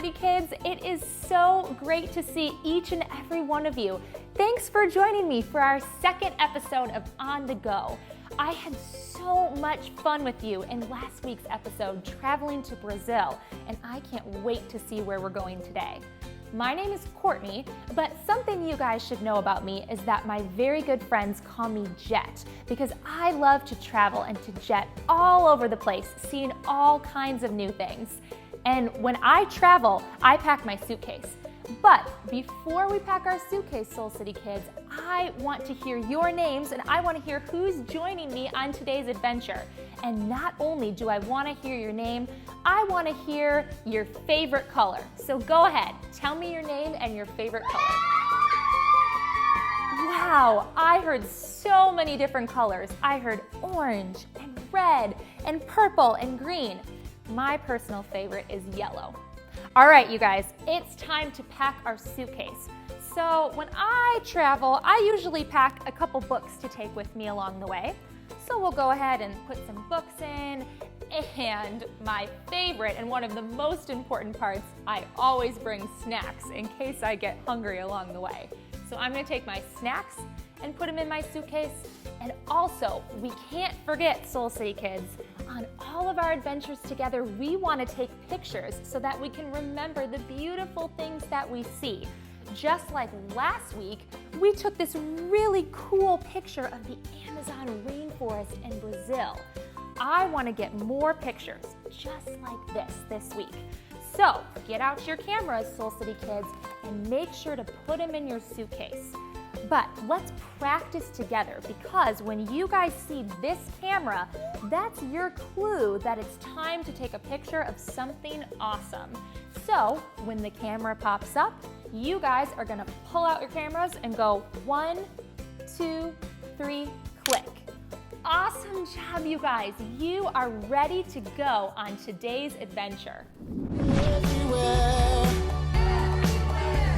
City Kids. It is so great to see each and every one of you. Thanks for joining me for our second episode of On the Go. I had so much fun with you in last week's episode traveling to Brazil, and I can't wait to see where we're going today. My name is Courtney, but something you guys should know about me is that my very good friends call me Jet because I love to travel and to jet all over the place, seeing all kinds of new things. And when I travel, I pack my suitcase. But before we pack our suitcase, Soul City Kids, I want to hear your names and I want to hear who's joining me on today's adventure. And not only do I want to hear your name, I want to hear your favorite color. So go ahead, tell me your name and your favorite color. Wow, I heard so many different colors. I heard orange and red and purple and green. My personal favorite is yellow. All right, you guys, it's time to pack our suitcase. So when I travel, I usually pack a couple books to take with me along the way. So we'll go ahead and put some books in. And my favorite and one of the most important parts, I always bring snacks in case I get hungry along the way. So I'm gonna take my snacks and put them in my suitcase. And also, we can't forget, Soul City Kids, on all of our adventures together, we want to take pictures so that we can remember the beautiful things that we see. Just like last week, we took this really cool picture of the Amazon rainforest in Brazil. I want to get more pictures just like this week. So get out your cameras, Soul City Kids, and make sure to put them in your suitcase. But let's practice together because when you guys see this camera, that's your clue that it's time to take a picture of something awesome. So when the camera pops up, you guys are gonna pull out your cameras and go 1, 2, 3, click. Awesome job, you guys. You are ready to go on today's adventure. Everywhere.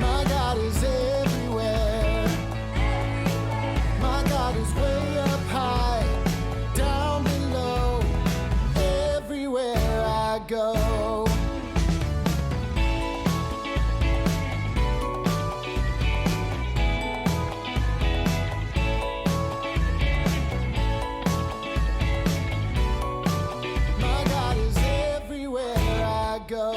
My God is everywhere. My God is way up high, down below, everywhere I go. My God is everywhere I go.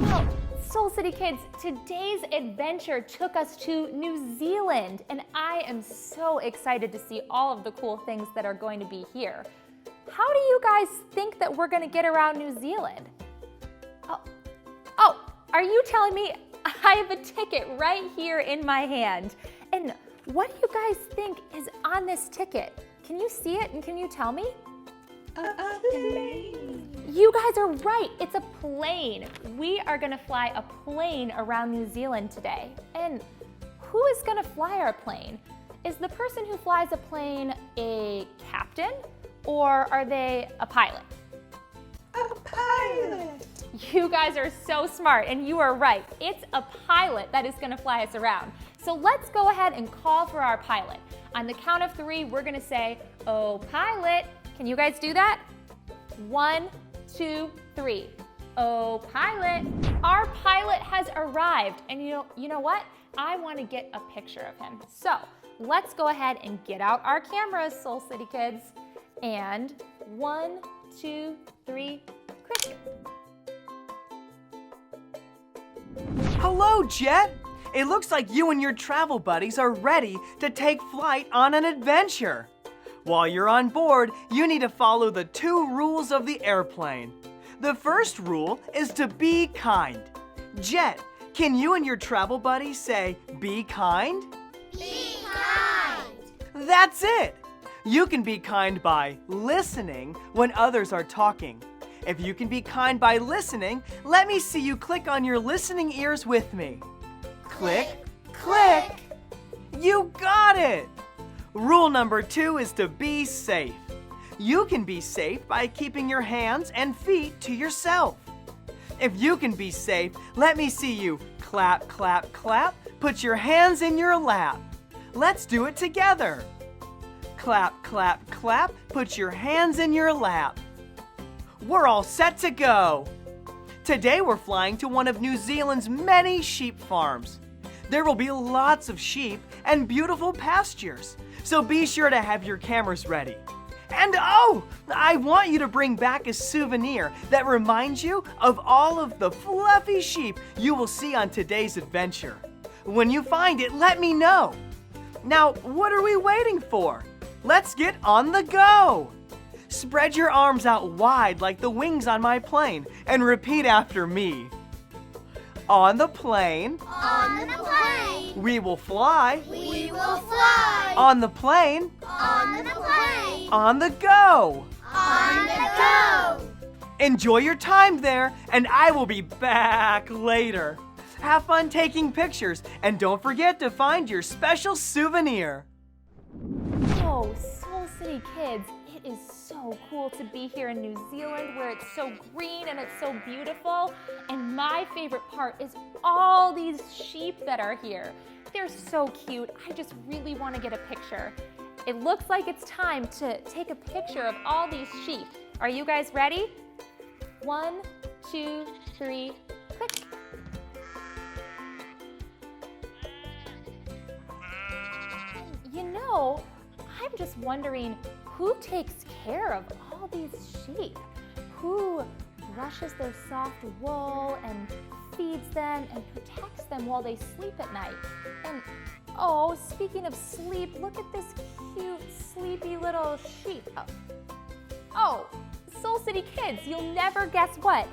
Well, Soul City Kids, today's adventure took us to New Zealand, and I am so excited to see all of the cool things that are going to be here. How do you guys think that we're going to get around New Zealand? Oh, are you telling me I have a ticket right here in my hand? And what do you guys think is on this ticket? Can you see it and can you tell me? You guys are right, it's a plane. We are gonna fly a plane around New Zealand today. And who is gonna fly our plane? Is the person who flies a plane a captain or are they a pilot? A pilot! You guys are so smart and you are right. It's a pilot that is gonna fly us around. So let's go ahead and call for our pilot. On the count of 3, we're gonna say, "Oh, pilot." Can you guys do that? 1, 2, 3. Oh, pilot. Our pilot has arrived. And you know what? I want to get a picture of him. So let's go ahead and get out our cameras, Soul City Kids. And 1, 2, 3, click. Hello, Jet! It looks like you and your travel buddies are ready to take flight on an adventure. While you're on board, you need to follow the 2 rules of the airplane. The first rule is to be kind. Jet, can you and your travel buddies say, "Be kind"? Be kind. That's it! You can be kind by listening when others are talking. If you can be kind by listening, let me see you click on your listening ears with me. Click, click! You got it! Rule number 2 is to be safe. You can be safe by keeping your hands and feet to yourself. If you can be safe, let me see you clap, clap, clap. Put your hands in your lap. Let's do it together. Clap, clap, clap. Put your hands in your lap. we're all set to go. Today we're flying to one of New Zealand's many sheep farms. There will be lots of sheep and beautiful pastures, so be sure to have your cameras ready. And oh, I want you to bring back a souvenir that reminds you of all of the fluffy sheep you will see on today's adventure. When you find it, let me know. Now, what are we waiting for? Let's get on the go. Spread your arms out wide like the wings on my plane and repeat after me. On the plane. On the plane. We will fly. We will fly. On the plane. On the plane. On the go. On the go. Enjoy your time there, and I will be back later. Have fun taking pictures, and don't forget to find your special souvenir. Oh, Soul City kids, it is so cool to be here in New Zealand where it's so green and it's so beautiful. And my favorite part is all these sheep that are here. They're so cute. I just really want to get a picture. It looks like it's time to take a picture of all these sheep. Are you guys ready? 1, 2, 3, click. You know, I'm just wondering who takes care of all these sheep? Who brushes their soft wool and feeds them and protects them while they sleep at night? And oh, speaking of sleep, look at this cute, sleepy little sheep. Oh, Soul City kids, you'll never guess what.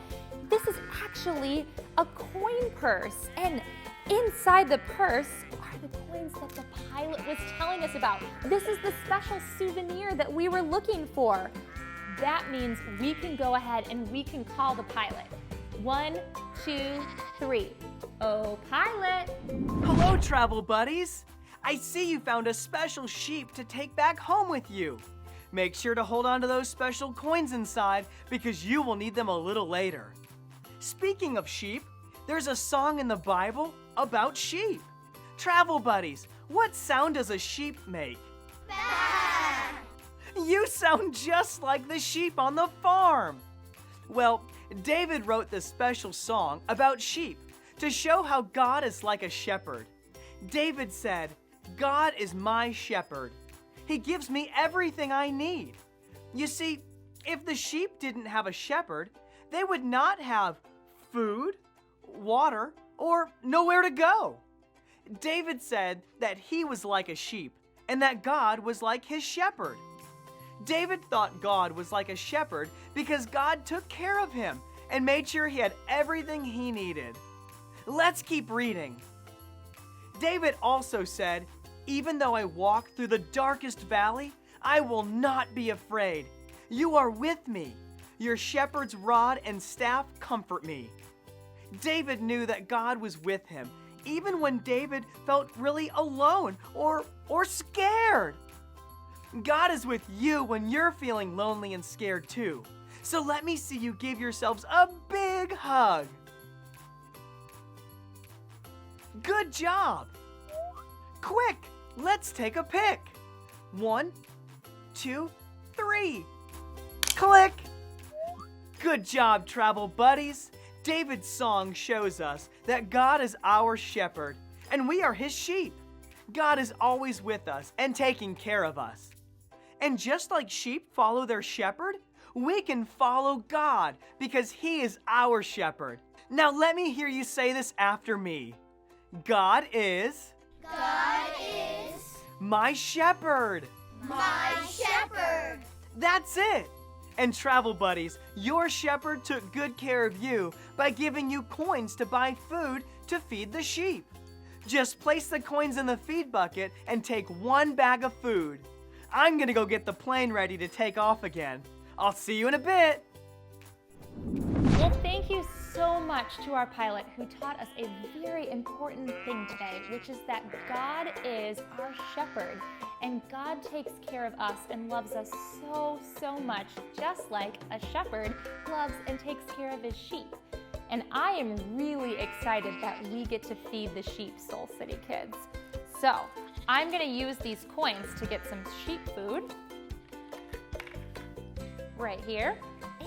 This is actually a coin purse, and inside the purse are the coins that the pilot was telling us about. This is the special souvenir that we were looking for. That means we can go ahead and we can call the pilot. 1, 2, 3. Oh, pilot. Hello, travel buddies. I see you found a special sheep to take back home with you. Make sure to hold on to those special coins inside because you will need them a little later. Speaking of sheep, there's a song in the Bible about sheep. Travel buddies, what sound does a sheep make? You sound just like the sheep on the farm. Well, David wrote this special song about sheep to show how God is like a shepherd. David said, "God is my shepherd. He gives me everything I need." You see, if the sheep didn't have a shepherd, they would not have food, water, or nowhere to go. David said that he was like a sheep and that God was like his shepherd. David thought God was like a shepherd because God took care of him and made sure he had everything he needed. Let's keep reading. David also said, "Even though I walk through the darkest valley, I will not be afraid. You are with me. Your shepherd's rod and staff comfort me." David knew that God was with him, even when David felt really alone or scared. God is with you when you're feeling lonely and scared too. So let me see you give yourselves a big hug. Good job. Quick, let's take a pic. 1, 2, 3. Click. Good job, travel buddies. David's song shows us that God is our shepherd and we are his sheep. God is always with us and taking care of us. And just like sheep follow their shepherd, we can follow God because he is our shepherd. Now let me hear you say this after me. God is my shepherd. My shepherd. That's it. And travel buddies, your shepherd took good care of you by giving you coins to buy food to feed the sheep. Just place the coins in the feed bucket and take 1 bag of food. I'm gonna go get the plane ready to take off again. I'll see you in a bit. Well, thank you so much to our pilot who taught us a very important thing today, which is that God is our shepherd. And God takes care of us and loves us so much, just like a shepherd loves and takes care of his sheep. And I am really excited that we get to feed the sheep, Soul City kids. So I'm gonna use these coins to get some sheep food right here.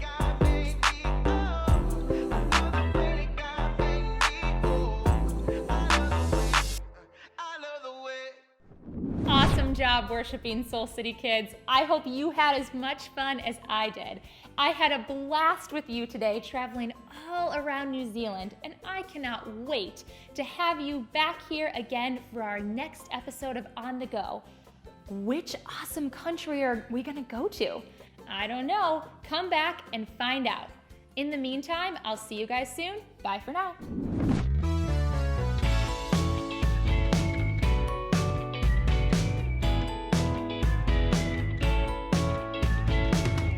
God made me. Oh, I love the way God made me. Oh, I love the way. Awesome job worshiping Soul City kids. I hope you had as much fun as I did. I had a blast with you today traveling all around New Zealand, and I cannot wait to have you back here again for our next episode of On the Go. Which awesome country are we gonna go to? I don't know. Come back and find out. In the meantime, I'll see you guys soon. Bye for now.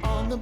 On the